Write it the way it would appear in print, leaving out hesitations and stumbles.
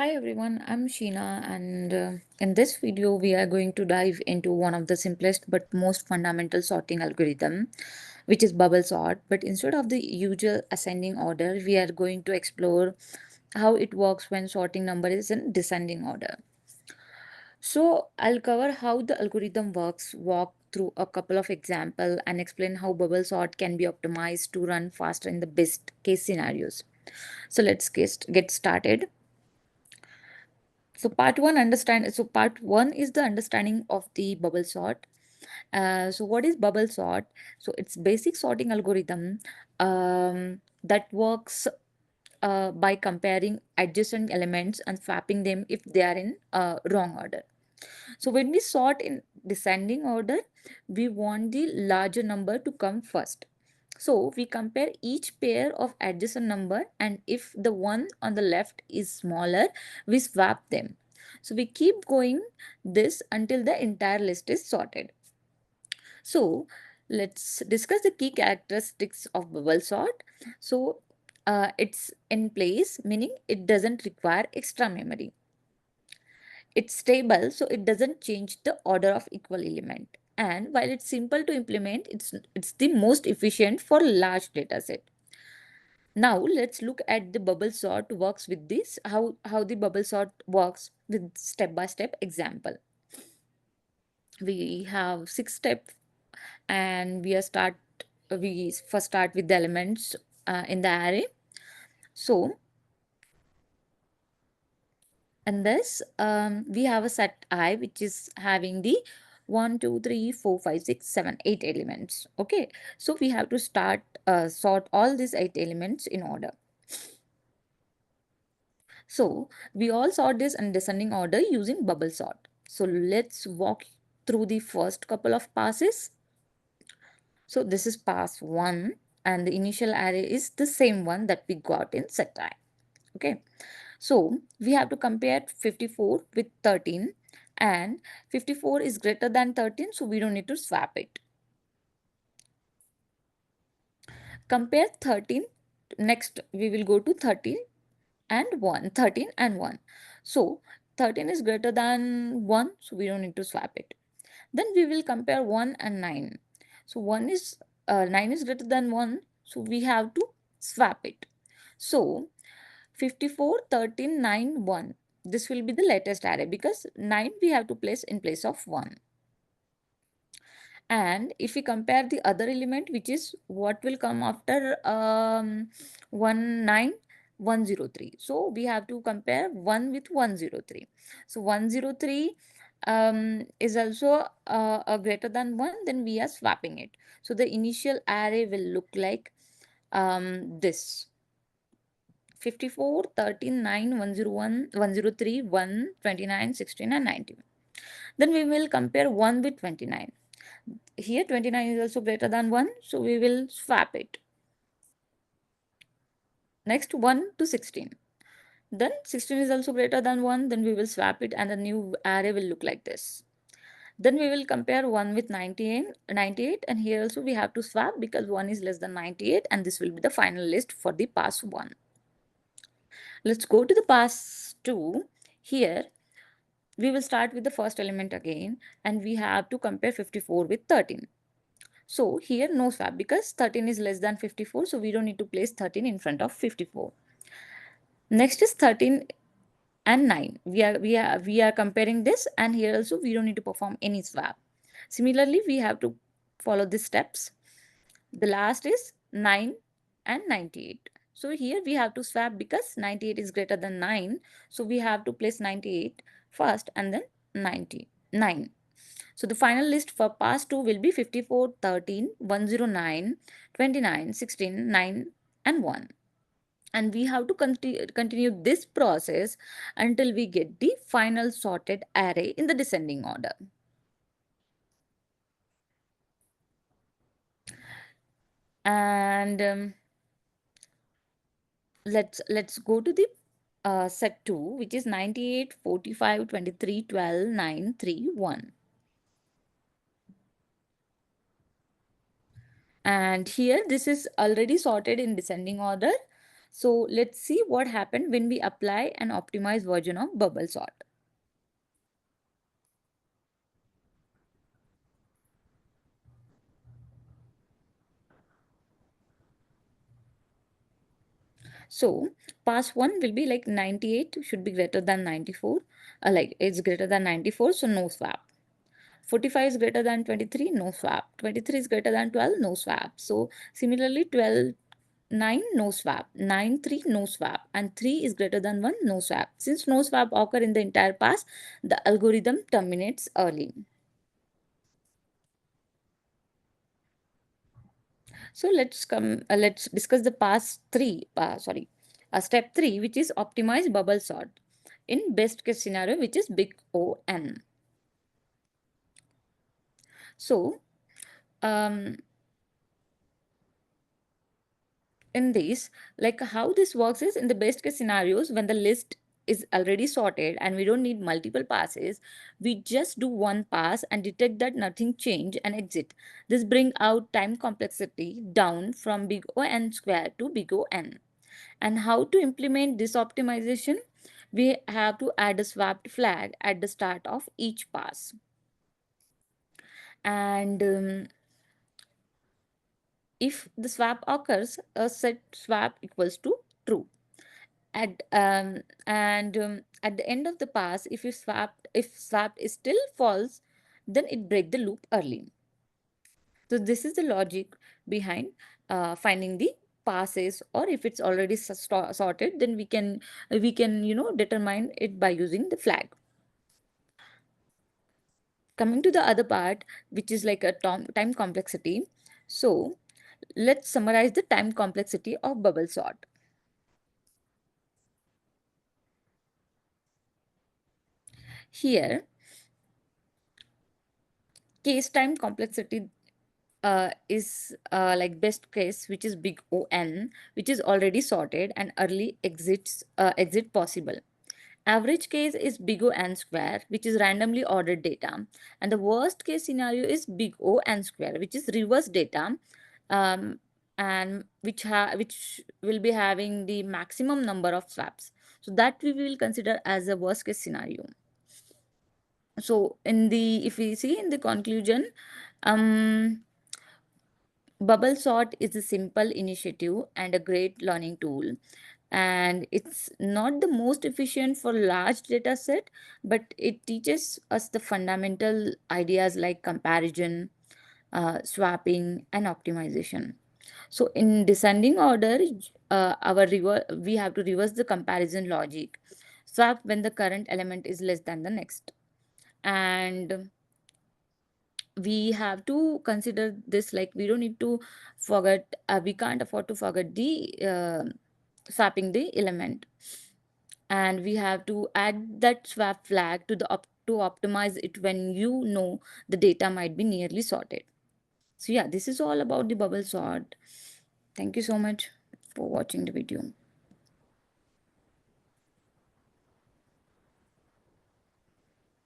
Hi everyone, I'm Sheena, and in this video, we are going to dive into one of the simplest but most fundamental sorting algorithm, which is bubble sort. But instead of the usual ascending order, we are going to explore how it works when sorting number is in descending order. So I'll cover how the algorithm works, walk through a couple of example, and explain how bubble sort can be optimized to run faster in the best case scenarios. So let's get started. So part one is the understanding of the bubble sort. So what is bubble sort? So it's basic sorting algorithm that works by comparing adjacent elements and swapping them if they are in wrong order. So when we sort in descending order, we want the larger number to come first. So we compare each pair of adjacent number, and if the one on the left is smaller, we swap them. So we keep going this until the entire list is sorted. So let's discuss the key characteristics of bubble sort. So it's in place, meaning it doesn't require extra memory. It's stable, so it doesn't change the order of equal element. And while it's simple to implement, it's the most efficient for large data set. Now let's look at the bubble sort works with this, how the bubble sort works with step-by-step example. We have 6 steps and we first start with the elements in the array. So and this we have a set I which is having the 1 2 3 4 5 6 7 8 elements. Okay, so we have to start sort all these 8 elements in order. So we all sort this in descending order using bubble sort. So let's walk through the first couple of passes. So this is pass 1 and the initial array is the same one that we got in set I. Okay, so we have to compare 54 with 13, and 54 is greater than 13, so we don't need to swap it. Compare 13. Next we will go to 13 and 1. 13 and 1. So 13 is greater than 1, so we don't need to swap it. Then we will compare 1 and 9. So 9 is greater than 1, so we have to swap it. So 54, 13, 9, 1. This will be the latest array because 9 we have to place in place of 1. And if we compare the other element, which is what will come after 1, 9, 103. So we have to compare 1 with 103. So 103 is also greater than 1, then we are swapping it. So the initial array will look like this. 54, 13, 9, 101, 103, 1, 29, 16 and 91. Then we will compare 1 with 29. Here 29 is also greater than 1, so we will swap it. Next 1 to 16. Then 16 is also greater than 1, then we will swap it and the new array will look like this. Then we will compare 1 with 98 and here also we have to swap because 1 is less than 98 and this will be the final list for the pass 1. Let's go to the pass 2. Here we will start with the first element again and we have to compare 54 with 13. So here no swap because 13 is less than 54, so we don't need to place 13 in front of 54. Next is 13 and 9. We are comparing this and here also we don't need to perform any swap. Similarly, we have to follow the steps. The last is 9 and 98. So here we have to swap because 98 is greater than 9. So we have to place 98 first and then 99. So the final list for pass 2 will be 54, 13, 109, 29, 16, 9 and 1. And we have to continue this process until we get the final sorted array in the descending order. And let's go to the set 2, which is 98, 45, 23, 12, 9, 3, 1. And here this is already sorted in descending order. So let's see what happened when we apply an optimized version of bubble sort. So pass 1 will be like 98 should be greater than 94. Like it's greater than 94, so no swap. 45 is greater than 23, no swap. 23 is greater than 12, no swap. So similarly 12, 9, no swap. 9, 3, no swap. And 3 is greater than 1, no swap. Since no swap occur in the entire pass, the algorithm terminates early. So let's discuss the step 3, which is optimize bubble sort in best case scenario, which is big O(n). So um, in this, like how this works is in the best case scenarios, when the list is already sorted and we don't need multiple passes, we just do one pass and detect that nothing changed and exit. This bring out time complexity down from big O(n) square to big O(n). And how to implement this optimization? We have to add a swapped flag at the start of each pass. And if the swap occurs, a set swap equals to true. At the end of the pass, if swap is still false, then it break the loop early. So this is the logic behind finding the passes, or if it's already sorted, then we can determine it by using the flag. Coming to the other part, which is like a time complexity. So let's summarize the time complexity of bubble sort. Here, case time complexity is like best case, which is big O(n), which is already sorted and early exit possible. Average case is big O(n) square, which is randomly ordered data, and the worst case scenario is big O(n) square, which is reverse data, um, and which will be having the maximum number of swaps. So that we will consider as a worst case scenario. So if we see in the conclusion, um, bubble sort is a simple initiative and a great learning tool. And it's not the most efficient for large data set, but it teaches us the fundamental ideas like comparison, swapping, and optimization. So in descending order, we have to reverse the comparison logic. Swap when the current element is less than the next. And we have to consider this, like we don't need to forget, we can't afford to forget the swapping the element, and we have to add that swap flag to optimize it when the data might be nearly sorted. So yeah, this is all about the bubble sort. Thank you so much for watching the video.